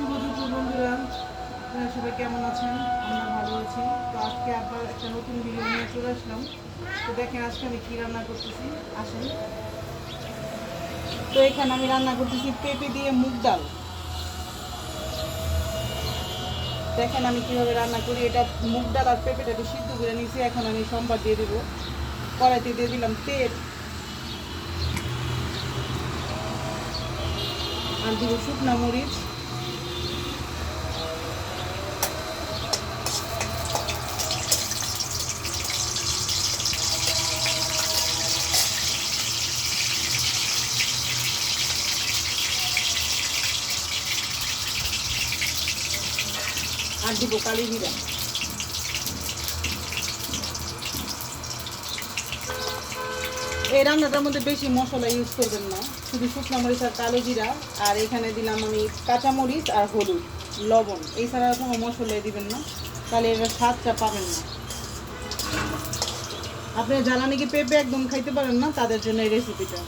শুভ দুপুর বন্ধুরা, আপনারা সবাই কেমন আছেন? আমরা ভালো আছি। তো আজকে আবার একটা নতুন ভিডিও নিয়ে চলে আসলাম। তো দেখেন আজকে আমি কী রান্না করতেছি, আসেন। তো এখানে আমি রান্না করতেছি পেঁপে দিয়ে মুগ ডাল। দেখেন আমি কীভাবে রান্না করি। এটা মুগ ডাল আর পেঁপেটা একটু সিদ্ধ করে নিয়েছি। এখন আমি সম্বার দিয়ে দেবো। কড়াইতে দিয়ে দিলাম তেল আর দিব শুকনা মরিচ, আর দিব কালি জিরা। এই রান্নাটার মধ্যে বেশি মশলা ইউজ করবেন না, শুধু শুকনো মরিচ আর কালো জিরা। আর এখানে দিলাম আমি কাঁচা মরিচ আর হলুদ, লবণ। এই ছাড়া কোনো মশলাই দিবেন না, তাহলে এর স্বাদটা পাবেন না। আপনি যারা নাকি পেঁপে একদম খাইতে পারেন না, তাদের জন্য এই রেসিপিটা।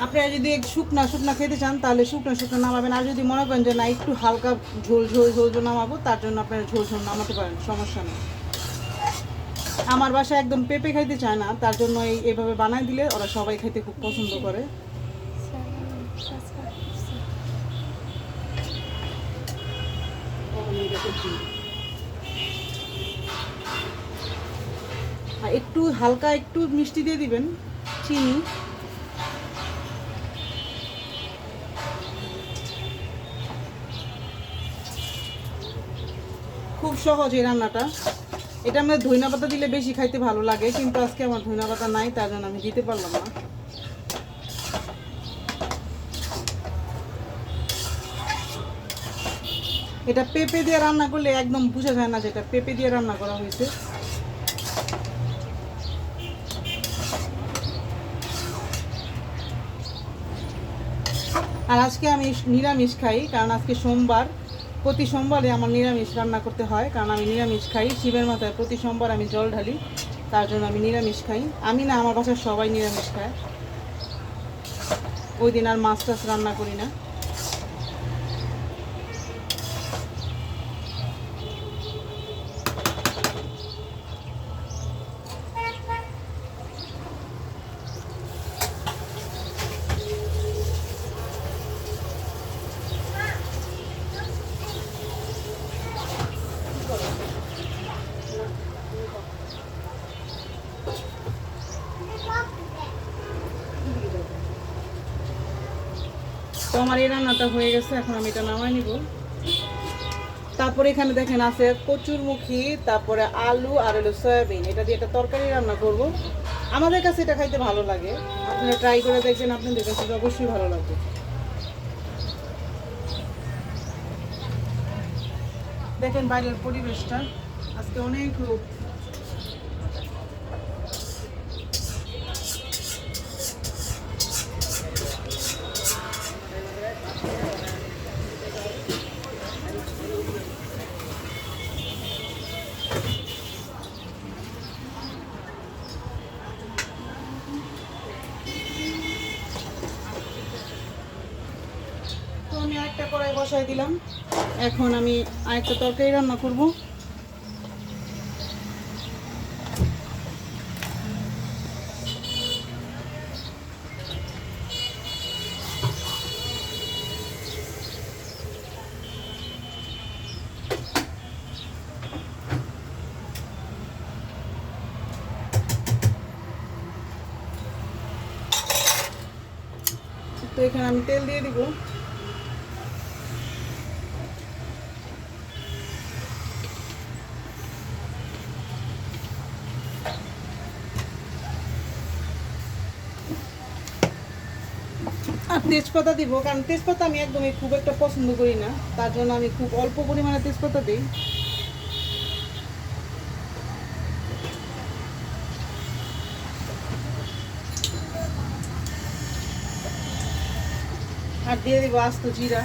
আপনারা যদি শুকনা শুকনা খেতে চান তাহলে শুকনো শুকনো নামাবেন। আর যদি মনে করেন যে না একটু হালকা ঝোল ঝোল ঝোল ঝোল নামাবো, তার জন্য আপনারা ঝোল ঝোল নামাতে পারেন, সমস্যা নেই। আমার বাসায় একদম পেঁপে খাইতে চায় না, তার জন্য এইভাবে বানাই দিলে ওরা সবাই খাইতে খুব পছন্দ করে। আর একটু হালকা একটু মিষ্টি দিয়ে দিবেন, চিনি। খুব সহজ এই রান্নাটা। এটা আমার ধনিয়া পাতা দিলে বেশি খাইতে ভালো লাগে, কিন্তু আজকে আমার ধনিয়া পাতা নাই, তার জন্য আমি দিতে পারলাম না। এটা পেঁপে দিয়ে রান্না করলে একদম বোঝা যায় না যেটা পেঁপে দিয়ে রান্না করা হয়েছে। আর আজকে আমি নিরামিষ খাই, কারণ আজকে সোমবার। প্রতি সোমবারে আমার নিরামিষ রান্না করতে হয়, কারণ আমি নিরামিষ খাই। শিবের মাথায় প্রতি সোমবার আমি জল ঢালি, তার জন্য আমি নিরামিষ খাই। আমি না, আমার বাসার সবাই নিরামিষ খায়। ওই দিন আর মাছ টাছ রান্না করি না। তো আমার এই রান্নাটা হয়ে গেছে, এখন আমি এটা নামাই নিব। তারপরে এখানে দেখেন আছে কচুরমুখী, তারপরে আলু আর হলো সয়াবিন। এটা দিয়ে একটা তরকারি রান্না করব। আমাদের কাছে এটা খাইতে ভালো লাগে, আপনারা ট্রাই করে দেখবেন, আপনাদের কাছে অবশ্যই ভালো লাগবে। দেখেন বাইরের পরিবেশটা, আজকে অনেক রোদ। আমি আরেকটা কড়াই বসাই দিলাম। এখন আমি আরেকটা তরকারি রান্না করব। তো এখানে আমি তেল দিয়ে দিব। আর তেজপাতা দিব, কারণ তেজপাতা আমি একদমই খুব একটা পছন্দ করি না, তার জন্য আমি খুব অল্প পরিমাণে তেজপাতা দিই। আর দিয়ে দিব আস্ত জিরা।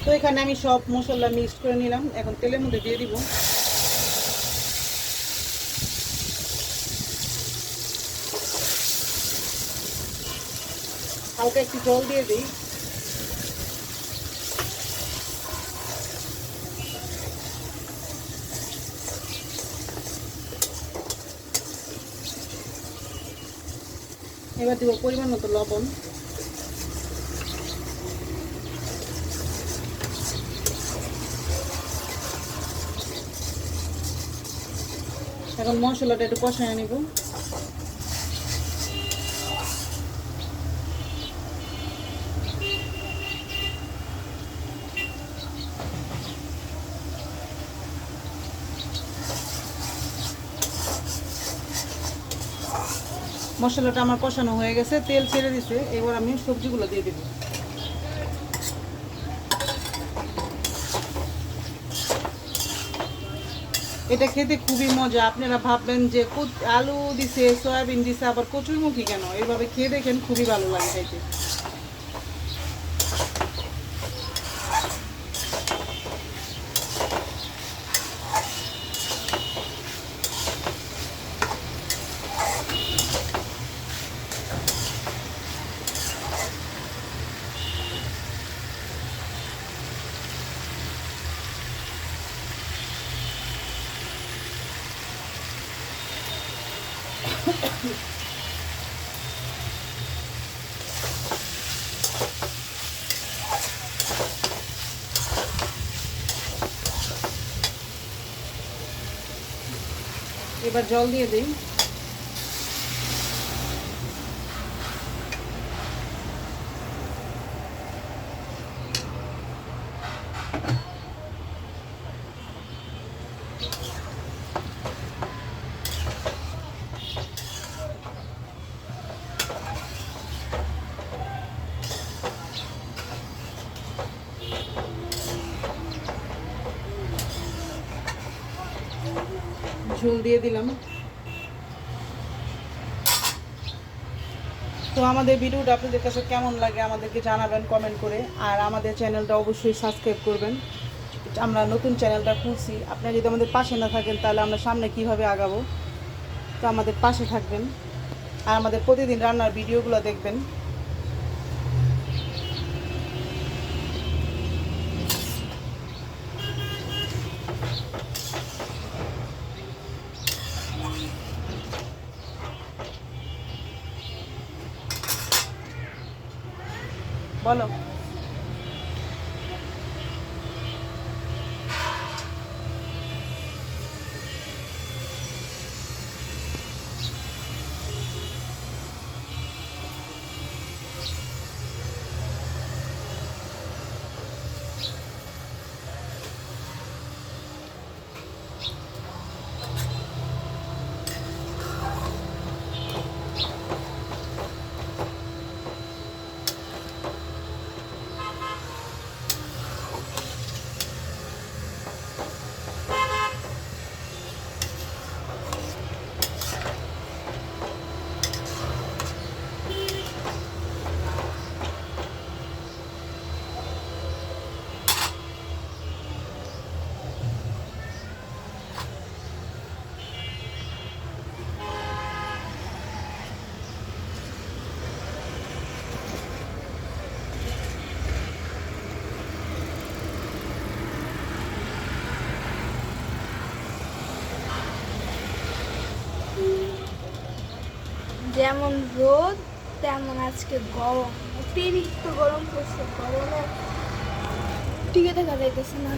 তো এখানে আমি সব মশলা মিক্স করে নিলাম, এখন তেলের মধ্যে দিয়ে দিব। হালকা একটু জল দিয়ে দিই। এবার দিব পরিমাণ মতো লবণ। এখন মশলাটা একটু কষায় নিব। মশলাটা আমার কষানো হয়ে গেছে, তেল ছেড়ে দিছে। এবার আমি সবজিগুলো দিয়ে দেব। এটা খেতে খুবই মজা। আপনারা ভাববেন যে আলু দিছে, সয়াবিন দিছে, আবার কচুরমুখী কেন, এভাবে খেয়ে দেখেন, খুবই ভালো লাগে খাইতে। এবার জল দিয়ে দিই। ঝোল দিয়ে দিলাম। তো আমাদের ভিডিওটা আপনাদের কাছে কেমন লাগে আমাদেরকে জানাবেন কমেন্ট করে। আর আমাদের চ্যানেলটা অবশ্যই সাবস্ক্রাইব করবেন। আমরা নতুন চ্যানেলটা খুলছি, আপনারা যদি আমাদের পাশে না থাকেন তাহলে আমরা সামনে কিভাবে আগাবো। তো আমাদের পাশে থাকবেন আর আমাদের প্রতিদিন রান্নার ভিডিওগুলো দেখবেন। বলো। যেমন রোদ তেমন আজকে গরম, অতিরিক্ত গরম পড়ছে। গরমে টিকে থাকা যাইতেছে না।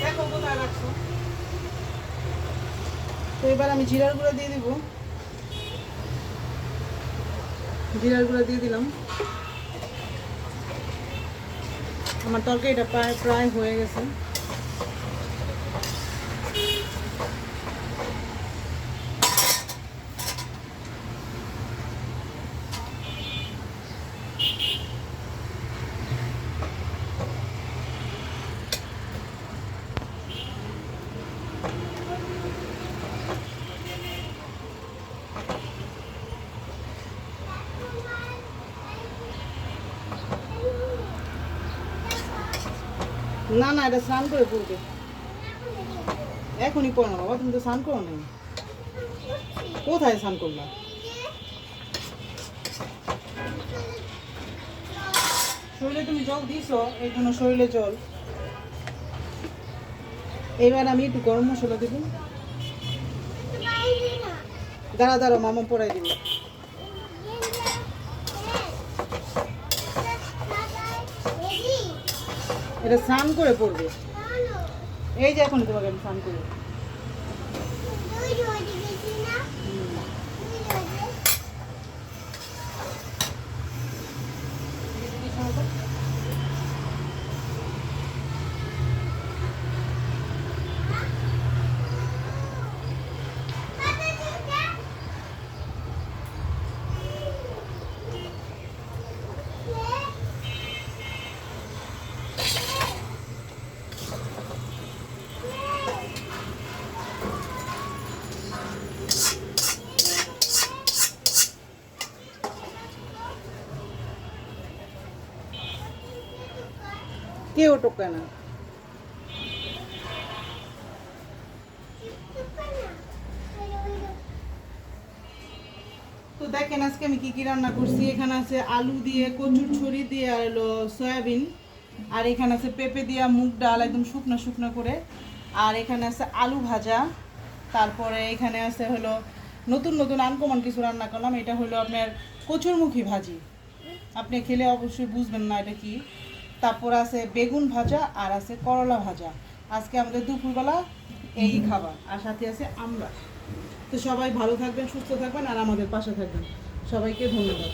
দেখো কোথায় রাখছো। তো এবার আমি জিরার গুঁড়া দিয়ে দিব। জিরার গুঁড়া দিয়ে দিলাম। আমার তরকারিটা প্রায় প্রায় হয়ে গেছে। না না, এটা স্নান করে পড়বে। এখনই পড়ো না বাবা, তুমি তো স্নান করো না। কোথায় স্নান করলা? শরীরে তুমি জল দিছো, এই জন্য শরীরে জল। এবার আমি একটু গরম মশলা দেবো। দাঁড়া দাঁড়া, মামা পড়াই দিবি। এটা স্নান করে পড়বে। এই যে এখন তোমাকে আমি স্নান করে কেউ টোকায় না। তো দেখেন আজকে আমি কি কি রান্না করছি। এখানে আছে আলু দিয়ে, কচুর ছড়ি দিয়ে, আর হলো সয়াবিন। আর এখানে আছে পেঁপে দিয়া মুগ ডাল একদম শুকনো শুকনো করে। আর এখানে আছে আলু ভাজা। তারপরে এখানে আছে হলো নতুন নতুন আনকমন কিছু রান্না করলাম। এটা হলো আপনার কচুরমুখী ভাজি, আপনি খেলে অবশ্যই বুঝবেন না এটা কি। তারপর আছে বেগুন ভাজা আর আছে করলা ভাজা। আজকে আমাদের দুপুরবেলা এই খাবার, আর সাথে আছে আমরা। তো সবাই ভালো থাকবেন, সুস্থ থাকবেন, আর আমাদের পাশে থাকবেন। সবাইকে ধন্যবাদ।